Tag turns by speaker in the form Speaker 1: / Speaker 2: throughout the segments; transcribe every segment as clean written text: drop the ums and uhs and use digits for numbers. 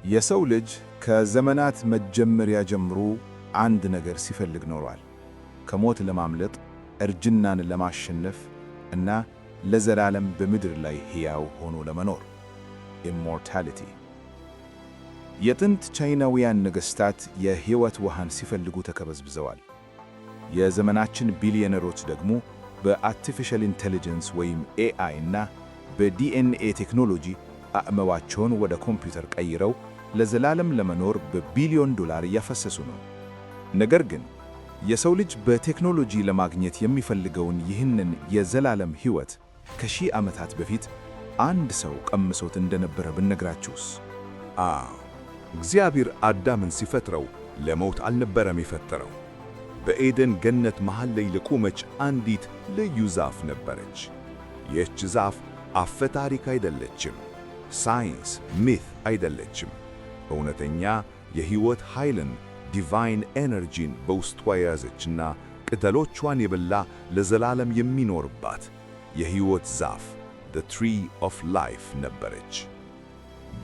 Speaker 1: የሰው ልጅ ከዘመናት መጀመሪያ ጀምሮ አንድ ነገር ሲፈልግ ኖሯል። ከሞት ለማምለጥ፣ እርጅናን ለማሸነፍ እና ለዘላለም በምድር ላይ ሕያው ሆኖ ለመኖር ኢሞርታሊቲ። የጥንት ቻይናውያን ነገሥታት የሕይወት ውሃን ሲፈልጉ ተከበዝብዘዋል። የዘመናችን ቢሊዮነሮች ደግሞ በአርቲፊሻል ኢንቴሊጀንስ ወይም ኤአይ እና በዲኤንኤ ቴክኖሎጂ አእምሯቸውን ወደ ኮምፒውተር ቀይረው ለዘላለም ለመኖር በቢሊዮን ዶላር እያፈሰሱ ነው። ነገር ግን የሰው ልጅ በቴክኖሎጂ ለማግኘት የሚፈልገውን ይህንን የዘላለም ሕይወት ከሺህ ዓመታት በፊት አንድ ሰው ቀምሶት እንደነበረ ብነግራችሁስ?
Speaker 2: እግዚአብሔር አዳምን ሲፈጥረው ለሞት አልነበረም የፈጠረው። በኤደን ገነት መሃል ላይ ለቆመች አንዲት ልዩ ዛፍ ነበረች። ይህች ዛፍ አፈ ታሪክ አይደለችም፣ ሳይንስ ሚት አይደለችም። እውነተኛ የሕይወት ኃይልን ዲቫይን ኤነርጂን በውስጧ የያዘችና ቅጠሎቿን የበላ ለዘላለም የሚኖርባት የሕይወት ዛፍ the tree of life ነበረች።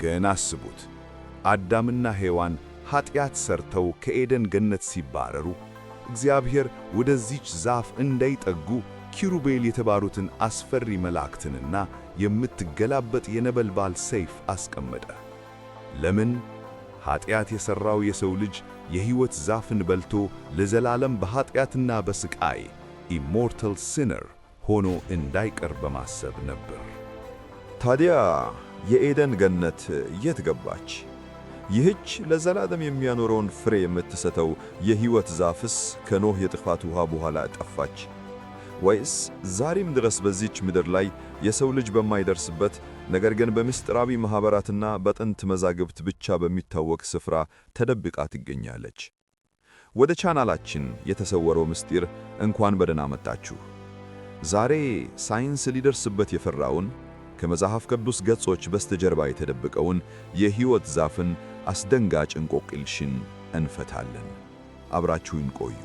Speaker 2: ግን አስቡት፣ አዳምና ሔዋን ኃጢአት ሰርተው ከኤደን ገነት ሲባረሩ እግዚአብሔር ወደዚች ዛፍ እንዳይጠጉ ኪሩቤል የተባሉትን አስፈሪ መላእክትንና የምትገላበጥ የነበልባል ሰይፍ አስቀመጠ። ለምን? ኃጢአት የሠራው የሰው ልጅ የሕይወት ዛፍን በልቶ ለዘላለም በኃጢአትና በስቃይ ኢሞርታል ሲነር ሆኖ እንዳይቀር በማሰብ ነበር።
Speaker 3: ታዲያ የኤደን ገነት የት ገባች? ይህች ለዘላለም የሚያኖረውን ፍሬ የምትሰጠው የሕይወት ዛፍስ ከኖህ የጥፋት ውሃ በኋላ ጠፋች? ወይስ ዛሬም ድረስ በዚች ምድር ላይ የሰው ልጅ በማይደርስበት ነገር ግን በምስጢራዊ ማኅበራትና በጥንት መዛግብት ብቻ በሚታወቅ ስፍራ ተደብቃ ትገኛለች? ወደ ቻናላችን የተሰወረው ምስጢር እንኳን በደህና መጣችሁ። ዛሬ ሳይንስ ሊደርስበት የፈራውን ከመጽሐፍ ቅዱስ ገጾች በስተጀርባ የተደበቀውን የሕይወት ዛፍን አስደንጋጭ እንቆቅልሽን እንፈታለን። አብራችሁን ቆዩ።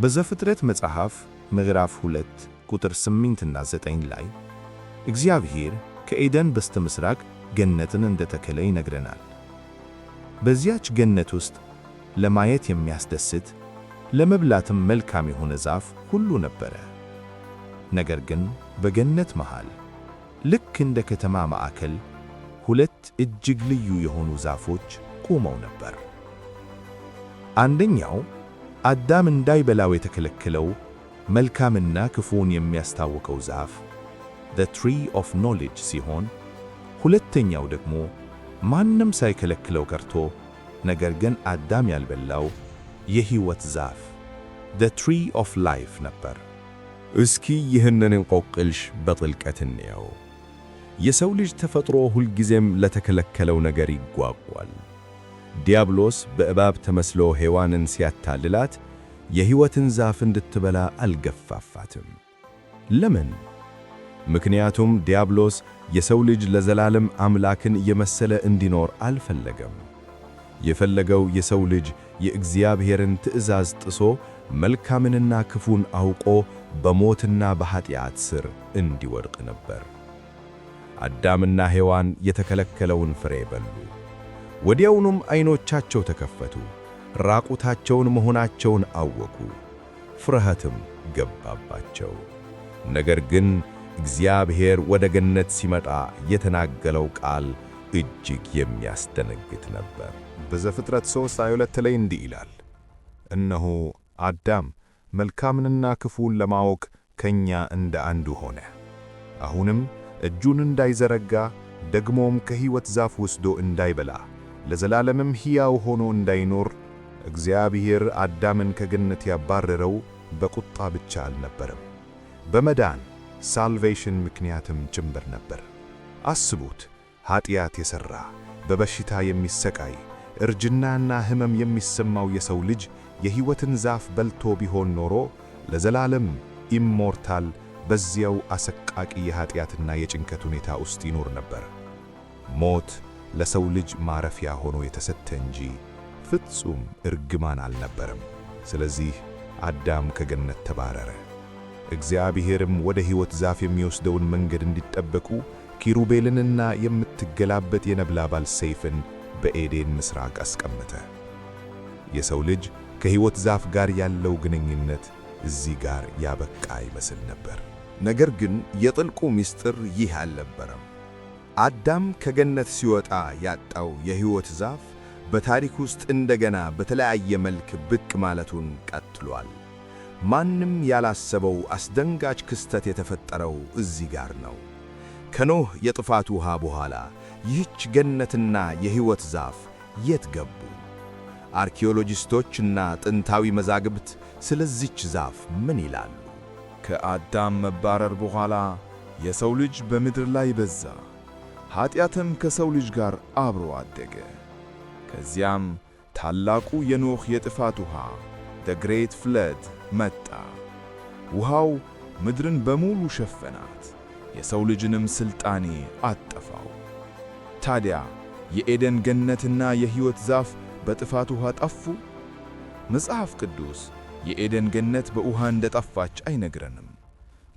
Speaker 4: በዘፍጥረት መጽሐፍ ምዕራፍ 2 ቁጥር 8 እና 9 ላይ እግዚአብሔር ከኤደን በስተ ምሥራቅ ገነትን እንደተከለ ይነግረናል። በዚያች ገነት ውስጥ ለማየት የሚያስደስት ለመብላትም መልካም የሆነ ዛፍ ሁሉ ነበረ። ነገር ግን በገነት መሃል ልክ እንደ ከተማ ማዕከል ሁለት እጅግ ልዩ የሆኑ ዛፎች ቆመው ነበር። አንደኛው አዳም እንዳይበላው የተከለከለው መልካምና ክፉን የሚያስታውቀው ዛፍ the tree of knowledge ሲሆን፣ ሁለተኛው ደግሞ ማንም ሳይከለክለው ቀርቶ ነገር ግን አዳም ያልበላው የሕይወት ዛፍ the tree of life ነበር።
Speaker 2: እስኪ ይህንን እንቆቅልሽ በጥልቀት እንየው። የሰው ልጅ ተፈጥሮ ሁልጊዜም ለተከለከለው ነገር ይጓጓል። ዲያብሎስ በእባብ ተመስሎ ሔዋንን ሲያታልላት የሕይወትን ዛፍ እንድትበላ አልገፋፋትም። ለምን? ምክንያቱም ዲያብሎስ የሰው ልጅ ለዘላለም አምላክን የመሰለ እንዲኖር አልፈለገም። የፈለገው የሰው ልጅ የእግዚአብሔርን ትእዛዝ ጥሶ መልካምንና ክፉን አውቆ በሞትና በኃጢአት ሥር እንዲወድቅ ነበር። አዳምና ሔዋን የተከለከለውን ፍሬ በሉ። ወዲያውኑም ዐይኖቻቸው ተከፈቱ፣ ራቁታቸውን መሆናቸውን አወቁ፣ ፍርሃትም ገባባቸው። ነገር ግን እግዚአብሔር ወደ ገነት ሲመጣ የተናገረው ቃል እጅግ የሚያስደነግጥ ነበር።
Speaker 1: በዘፍጥረት 3:22 ላይ እንዲህ ይላል፣ እነሆ አዳም መልካምንና ክፉን ለማወቅ ከእኛ እንደ አንዱ ሆነ። አሁንም እጁን እንዳይዘረጋ ደግሞም ከሕይወት ዛፍ ወስዶ እንዳይበላ ለዘላለምም ሕያው ሆኖ እንዳይኖር እግዚአብሔር አዳምን ከገነት ያባረረው በቁጣ ብቻ አልነበረም፣ በመዳን ሳልቬሽን ምክንያትም ጭምር ነበር። አስቡት፣ ኃጢአት የሠራ በበሽታ የሚሰቃይ እርጅናና ሕመም የሚሰማው የሰው ልጅ የሕይወትን ዛፍ በልቶ ቢሆን ኖሮ ለዘላለም ኢሞርታል በዚያው አሰቃቂ የኃጢአትና የጭንቀት ሁኔታ ውስጥ ይኖር ነበር። ሞት ለሰው ልጅ ማረፊያ ሆኖ የተሰጠ እንጂ ፍጹም እርግማን አልነበረም። ስለዚህ አዳም ከገነት ተባረረ። እግዚአብሔርም ወደ ሕይወት ዛፍ የሚወስደውን መንገድ እንዲጠበቁ ኪሩቤልንና የምትገላበጥ የነበልባል ሰይፍን በኤዴን ምስራቅ አስቀመጠ። የሰው ልጅ ከሕይወት ዛፍ ጋር ያለው ግንኙነት እዚህ ጋር ያበቃ ይመስል ነበር።
Speaker 3: ነገር ግን የጥልቁ ምስጢር ይህ አልነበረም። አዳም ከገነት ሲወጣ ያጣው የሕይወት ዛፍ በታሪክ ውስጥ እንደገና በተለያየ መልክ ብቅ ማለቱን ቀጥሏል። ማንም ያላሰበው አስደንጋጭ ክስተት የተፈጠረው እዚህ ጋር ነው። ከኖህ የጥፋት ውሃ በኋላ ይህች ገነትና የሕይወት ዛፍ የት ገቡ? አርኪኦሎጂስቶችና ጥንታዊ መዛግብት ስለዚች ዛፍ ምን ይላሉ?
Speaker 5: ከአዳም መባረር በኋላ የሰው ልጅ በምድር ላይ በዛ፣ ኀጢአትም ከሰው ልጅ ጋር አብሮ አደገ። ከዚያም ታላቁ የኖህ የጥፋት ውሃ the great flood መጣ። ውሃው ምድርን በሙሉ ሸፈናት፣ የሰው ልጅንም ሥልጣኔ አጠፋው። ታዲያ የኤደን ገነትና የሕይወት ዛፍ በጥፋት ውሃ ጠፉ? መጽሐፍ ቅዱስ የኤደን ገነት በውሃ እንደጠፋች አይነግረንም።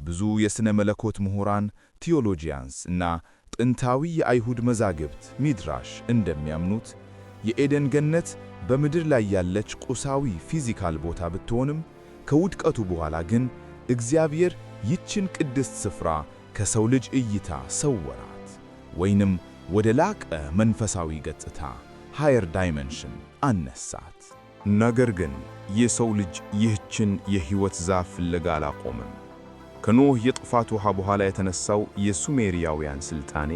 Speaker 5: ብዙ የሥነ መለኮት ምሁራን ቴዎሎጂያንስ እና ጥንታዊ የአይሁድ መዛግብት ሚድራሽ እንደሚያምኑት የኤደን ገነት በምድር ላይ ያለች ቁሳዊ ፊዚካል ቦታ ብትሆንም ከውድቀቱ በኋላ ግን እግዚአብሔር ይችን ቅድስት ስፍራ ከሰው ልጅ እይታ ሰወራት፣ ወይንም ወደ ላቀ መንፈሳዊ ገጽታ ሃየር ዳይሜንሽን አነሳት።
Speaker 1: ነገር ግን የሰው ልጅ ይህችን የሕይወት ዛፍ ፍለጋ አላቆምም። ከኖህ የጥፋት ውሃ በኋላ የተነሳው የሱሜሪያውያን ሥልጣኔ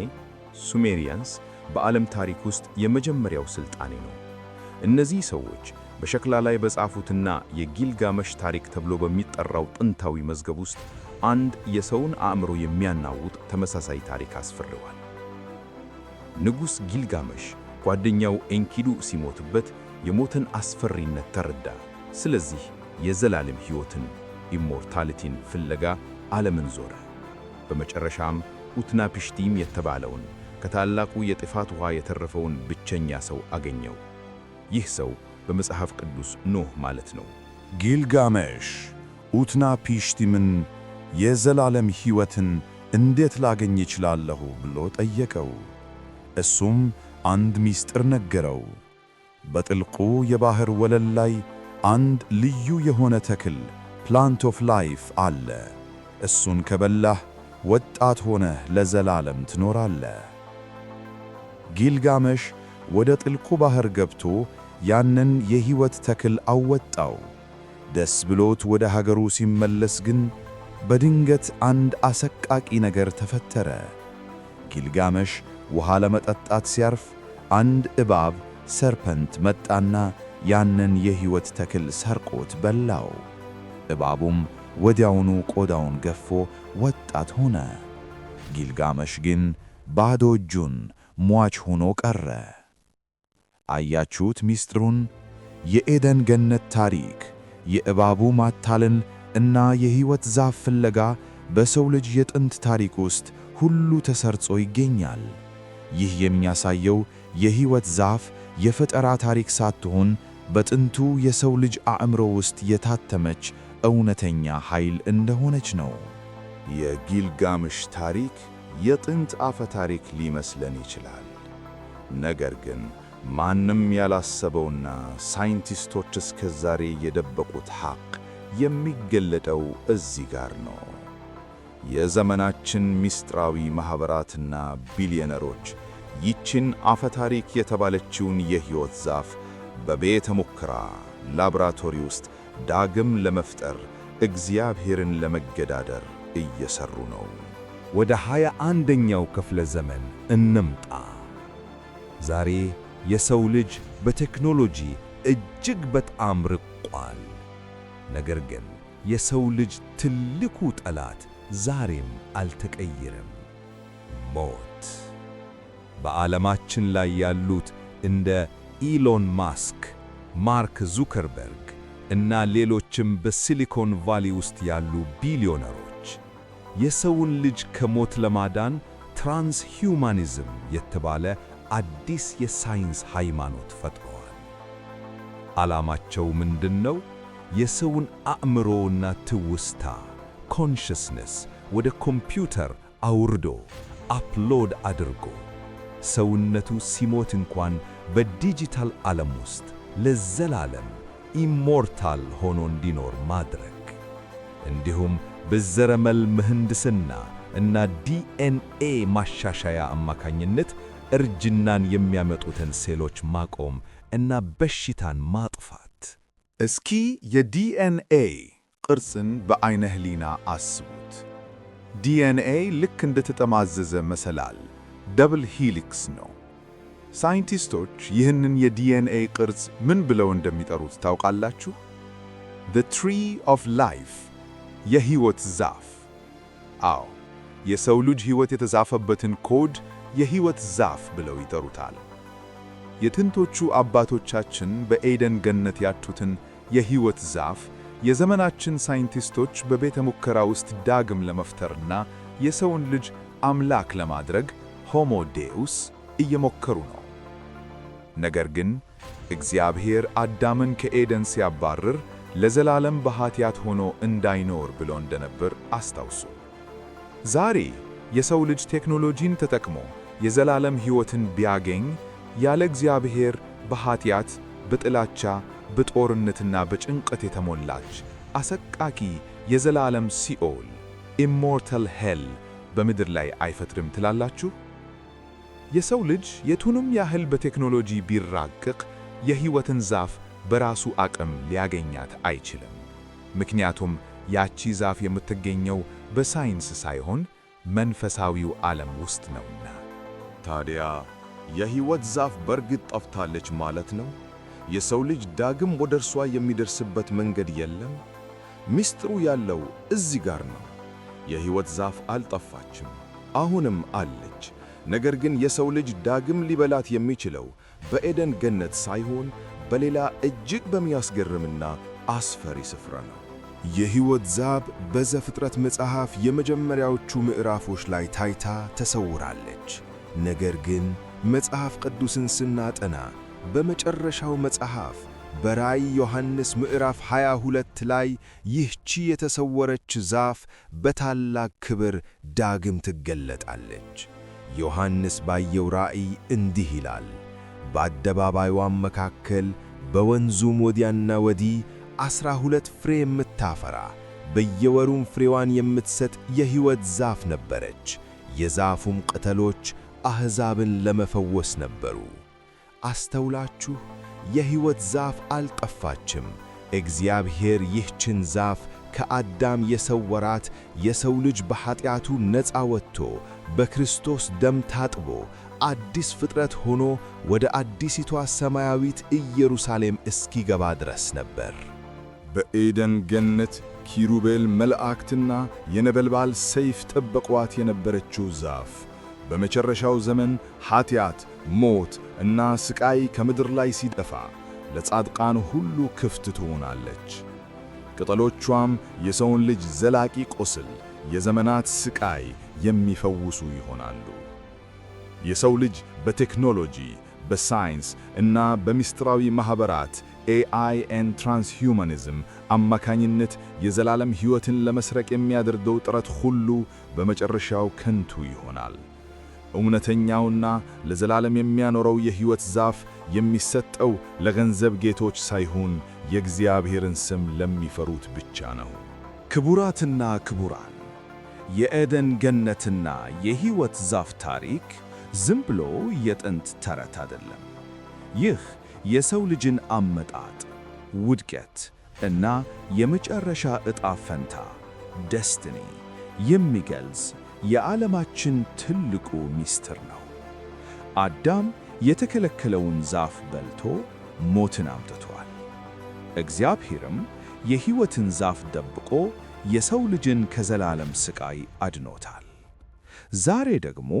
Speaker 1: ሱሜሪያንስ በዓለም ታሪክ ውስጥ የመጀመሪያው ሥልጣኔ ነው። እነዚህ ሰዎች በሸክላ ላይ በጻፉትና የጊልጋመሽ ታሪክ ተብሎ በሚጠራው ጥንታዊ መዝገብ ውስጥ አንድ የሰውን አእምሮ የሚያናውጥ ተመሳሳይ ታሪክ አስፍረዋል። ንጉሥ ጊልጋመሽ ጓደኛው ኤንኪዱ ሲሞትበት የሞትን አስፈሪነት ተረዳ። ስለዚህ የዘላለም ሕይወትን ኢሞርታሊቲን ፍለጋ ዓለምን ዞረ። በመጨረሻም ኡትናፒሽቲም የተባለውን ከታላቁ የጥፋት ውሃ የተረፈውን ብቸኛ ሰው አገኘው። ይህ ሰው በመጽሐፍ ቅዱስ ኖህ ማለት ነው።
Speaker 5: ጊልጋሜሽ ኡትናፒሽቲምን የዘላለም ሕይወትን እንዴት ላገኝ እችላለሁ ብሎ ጠየቀው። እሱም አንድ ምስጢር ነገረው። በጥልቁ የባሕር ወለል ላይ አንድ ልዩ የሆነ ተክል ፕላንት ኦፍ ላይፍ አለ። እሱን ከበላህ ወጣት ሆነህ ለዘላለም ትኖራለህ። ጊልጋሜሽ ወደ ጥልቁ ባሕር ገብቶ ያንን የሕይወት ተክል አወጣው። ደስ ብሎት ወደ ሀገሩ ሲመለስ ግን በድንገት አንድ አሰቃቂ ነገር ተፈጠረ። ጊልጋሜሽ ውሃ ለመጠጣት ሲያርፍ አንድ እባብ ሰርፐንት መጣና ያንን የሕይወት ተክል ሰርቆት በላው። እባቡም ወዲያውኑ ቆዳውን ገፎ ወጣት ሆነ። ጊልጋሜሽ ግን ባዶ እጁን ሟች ሆኖ ቀረ። አያችሁት ምስጢሩን? የኤደን ገነት ታሪክ የእባቡ ማታለል እና የሕይወት ዛፍ ፍለጋ በሰው ልጅ የጥንት ታሪክ ውስጥ ሁሉ ተሰርጾ ይገኛል። ይህ የሚያሳየው የሕይወት ዛፍ የፈጠራ ታሪክ ሳትሆን በጥንቱ የሰው ልጅ አእምሮ ውስጥ የታተመች እውነተኛ ኃይል እንደሆነች ነው።
Speaker 3: የጊልጋሜሽ ታሪክ የጥንት አፈ ታሪክ ሊመስለን ይችላል። ነገር ግን ማንም ያላሰበውና ሳይንቲስቶች እስከ ዛሬ የደበቁት ሐቅ የሚገለጠው እዚህ ጋር ነው። የዘመናችን ምስጢራዊ ማኅበራትና ቢሊዮነሮች ይችን አፈ ታሪክ የተባለችውን የሕይወት ዛፍ በቤተ ሙከራ ላቦራቶሪ ውስጥ ዳግም ለመፍጠር እግዚአብሔርን ለመገዳደር እየሰሩ ነው።
Speaker 2: ወደ 21ኛው ክፍለ ዘመን እንምጣ። ዛሬ የሰው ልጅ በቴክኖሎጂ እጅግ በጣም ርቋል። ነገር ግን የሰው ልጅ ትልቁ ጠላት ዛሬም አልተቀየረም፤ ሞት። በዓለማችን ላይ ያሉት እንደ ኢሎን ማስክ፣ ማርክ ዙከርበርግ እና ሌሎችም በሲሊኮን ቫሊ ውስጥ ያሉ ቢሊዮነሮች የሰውን ልጅ ከሞት ለማዳን ትራንስሂውማኒዝም የተባለ አዲስ የሳይንስ ሃይማኖት ፈጥረዋል። ዓላማቸው ምንድነው? የሰውን አእምሮና ትውስታ ኮንሽስነስ ወደ ኮምፒውተር አውርዶ አፕሎድ አድርጎ ሰውነቱ ሲሞት እንኳን በዲጂታል ዓለም ውስጥ ለዘላለም ኢሞርታል ሆኖ እንዲኖር ማድረግ እንዲሁም በዘረመል ምህንድስና እና ዲኤንኤ ማሻሻያ አማካኝነት እርጅናን የሚያመጡትን ሴሎች ማቆም እና በሽታን ማጥፋት።
Speaker 1: እስኪ የዲኤንኤ ቅርጽን በዐይነ ሕሊና አስቡት። ዲኤንኤ ልክ እንደተጠማዘዘ መሰላል ደብል ሂሊክስ ነው። ሳይንቲስቶች ይህንን የዲኤንኤ ቅርጽ ምን ብለው እንደሚጠሩት ታውቃላችሁ? The Tree of Life፣ የሕይወት ዛፍ። አዎ፣ የሰው ልጅ ሕይወት የተጻፈበትን ኮድ የሕይወት ዛፍ ብለው ይጠሩታል። የጥንቶቹ አባቶቻችን በኤደን ገነት ያጡትን የሕይወት ዛፍ የዘመናችን ሳይንቲስቶች በቤተ ሙከራ ውስጥ ዳግም ለመፍጠርና የሰውን ልጅ አምላክ ለማድረግ ሆሞ ዴኡስ እየሞከሩ ነው። ነገር ግን እግዚአብሔር አዳምን ከኤደን ሲያባርር ለዘላለም በኃጢአት ሆኖ እንዳይኖር ብሎ እንደነበር አስታውሱ። ዛሬ የሰው ልጅ ቴክኖሎጂን ተጠቅሞ የዘላለም ሕይወትን ቢያገኝ ያለ እግዚአብሔር በኃጢአት፣ በጥላቻ፣ በጦርነትና በጭንቀት የተሞላች አሰቃቂ የዘላለም ሲኦል ኢሞርታል ሄል በምድር ላይ አይፈጥርም ትላላችሁ? የሰው ልጅ የቱንም ያህል በቴክኖሎጂ ቢራቀቅ የሕይወትን ዛፍ በራሱ አቅም ሊያገኛት አይችልም። ምክንያቱም ያቺ ዛፍ የምትገኘው በሳይንስ ሳይሆን መንፈሳዊው ዓለም ውስጥ ነውና።
Speaker 3: ታዲያ የሕይወት ዛፍ በርግጥ ጠፍታለች ማለት ነው? የሰው ልጅ ዳግም ወደ እርሷ የሚደርስበት መንገድ የለም? ምስጢሩ ያለው እዚህ ጋር ነው። የሕይወት ዛፍ አልጠፋችም፣ አሁንም አለች። ነገር ግን የሰው ልጅ ዳግም ሊበላት የሚችለው በኤደን ገነት ሳይሆን በሌላ እጅግ በሚያስገርምና አስፈሪ ስፍራ ነው።
Speaker 4: የሕይወት ዛፍ በዘፍጥረት መጽሐፍ የመጀመሪያዎቹ ምዕራፎች ላይ ታይታ ተሰውራለች። ነገር ግን መጽሐፍ ቅዱስን ስናጠና በመጨረሻው መጽሐፍ በራእይ ዮሐንስ ምዕራፍ 22 ላይ ይህቺ የተሰወረች ዛፍ በታላቅ ክብር ዳግም ትገለጣለች። ዮሐንስ ባየው ራእይ እንዲህ ይላል፣ በአደባባይዋም መካከል በወንዙም ወዲያና ወዲህ 12 ፍሬ የምታፈራ በየወሩም ፍሬዋን የምትሰጥ የሕይወት ዛፍ ነበረች። የዛፉም ቅጠሎች አሕዛብን ለመፈወስ ነበሩ። አስተውላችሁ፣ የሕይወት ዛፍ አልጠፋችም። እግዚአብሔር ይህችን ዛፍ ከአዳም የሰወራት የሰው ልጅ በኃጢአቱ ነፃ ወጥቶ በክርስቶስ ደም ታጥቦ አዲስ ፍጥረት ሆኖ ወደ አዲሲቷ ሰማያዊት ኢየሩሳሌም እስኪገባ ድረስ ነበር።
Speaker 5: በኤደን ገነት ኪሩቤል መላእክትና የነበልባል ሰይፍ ጠበቋት የነበረችው ዛፍ በመጨረሻው ዘመን ኃጢአት፣ ሞት እና ስቃይ ከምድር ላይ ሲጠፋ ለጻድቃን ሁሉ ክፍት ትሆናለች። ቅጠሎቿም የሰውን ልጅ ዘላቂ ቁስል፣ የዘመናት ስቃይ የሚፈውሱ ይሆናሉ። የሰው ልጅ በቴክኖሎጂ፣ በሳይንስ እና በምስጢራዊ ማኅበራት AI and ትራንስሁማኒዝም አማካኝነት የዘላለም ሕይወትን ለመስረቅ የሚያደርገው ጥረት ሁሉ በመጨረሻው ከንቱ ይሆናል። እውነተኛውና ለዘላለም የሚያኖረው የሕይወት ዛፍ የሚሰጠው ለገንዘብ ጌቶች ሳይሆን የእግዚአብሔርን ስም ለሚፈሩት ብቻ ነው።
Speaker 2: ክቡራትና ክቡራን፣ የኤደን ገነትና የሕይወት ዛፍ ታሪክ ዝም ብሎ የጥንት ተረት አይደለም። ይህ የሰው ልጅን አመጣጥ፣ ውድቀት እና የመጨረሻ ዕጣ ፈንታ ደስትኒ የሚገልጽ የዓለማችን ትልቁ ምስጢር ነው። አዳም የተከለከለውን ዛፍ በልቶ ሞትን አምጥቷል። እግዚአብሔርም የሕይወትን ዛፍ ደብቆ የሰው ልጅን ከዘላለም ሥቃይ አድኖታል። ዛሬ ደግሞ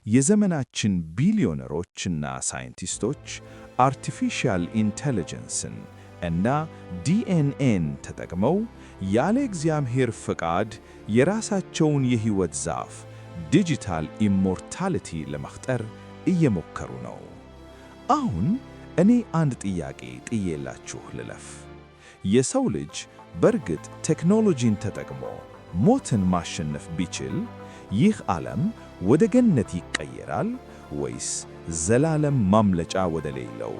Speaker 2: የዘመናችን ቢሊዮነሮችና ሳይንቲስቶች አርቲፊሻል ኢንቴሊጀንስን እና ዲኤንኤን ተጠቅመው ያለ እግዚአብሔር ፈቃድ የራሳቸውን የሕይወት ዛፍ ዲጂታል ኢሞርታሊቲ ለመፍጠር እየሞከሩ ነው። አሁን እኔ አንድ ጥያቄ ጥዬላችሁ ልለፍ። የሰው ልጅ በእርግጥ ቴክኖሎጂን ተጠቅሞ ሞትን ማሸነፍ ቢችል ይህ ዓለም ወደ ገነት ይቀየራል ወይስ ዘላለም ማምለጫ ወደሌለው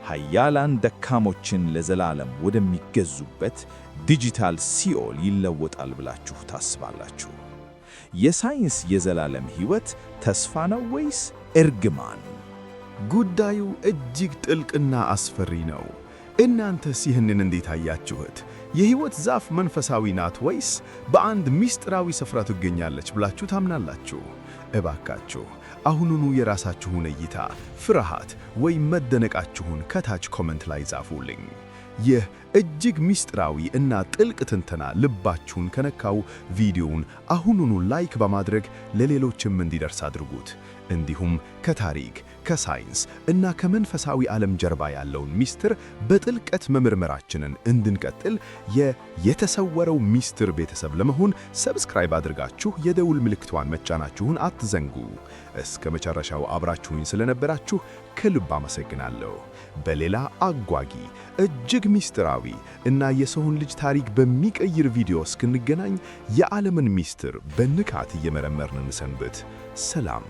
Speaker 2: ኃያላን ደካሞችን ለዘላለም ወደሚገዙበት ዲጂታል ሲኦል ይለወጣል ብላችሁ ታስባላችሁ? የሳይንስ የዘላለም ሕይወት ተስፋ ነው ወይስ እርግማን?
Speaker 4: ጉዳዩ እጅግ ጥልቅና አስፈሪ ነው። እናንተስ ይህንን እንዴት አያችሁት? የሕይወት ዛፍ መንፈሳዊ ናት ወይስ በአንድ ምስጢራዊ ስፍራ ትገኛለች ብላችሁ ታምናላችሁ? እባካችሁ አሁኑኑ የራሳችሁን እይታ፣ ፍርሃት ወይም መደነቃችሁን ከታች ኮመንት ላይ ጻፉልኝ። ይህ እጅግ ምስጢራዊ እና ጥልቅ ትንተና ልባችሁን ከነካው ቪዲዮውን አሁኑኑ ላይክ በማድረግ ለሌሎችም እንዲደርስ አድርጉት። እንዲሁም ከታሪክ ከሳይንስ እና ከመንፈሳዊ ዓለም ጀርባ ያለውን ምስጢር በጥልቀት መመርመራችንን እንድንቀጥል የተሰወረው ምስጢር ቤተሰብ ለመሆን ሰብስክራይብ አድርጋችሁ የደውል ምልክቷን መጫናችሁን አትዘንጉ። እስከ መጨረሻው አብራችሁኝ ስለነበራችሁ ከልብ አመሰግናለሁ። በሌላ አጓጊ እጅግ ምስጢራዊ እና የሰውን ልጅ ታሪክ በሚቀይር ቪዲዮ እስክንገናኝ የዓለምን ምስጢር በንቃት እየመረመርን እንሰንብት። ሰላም።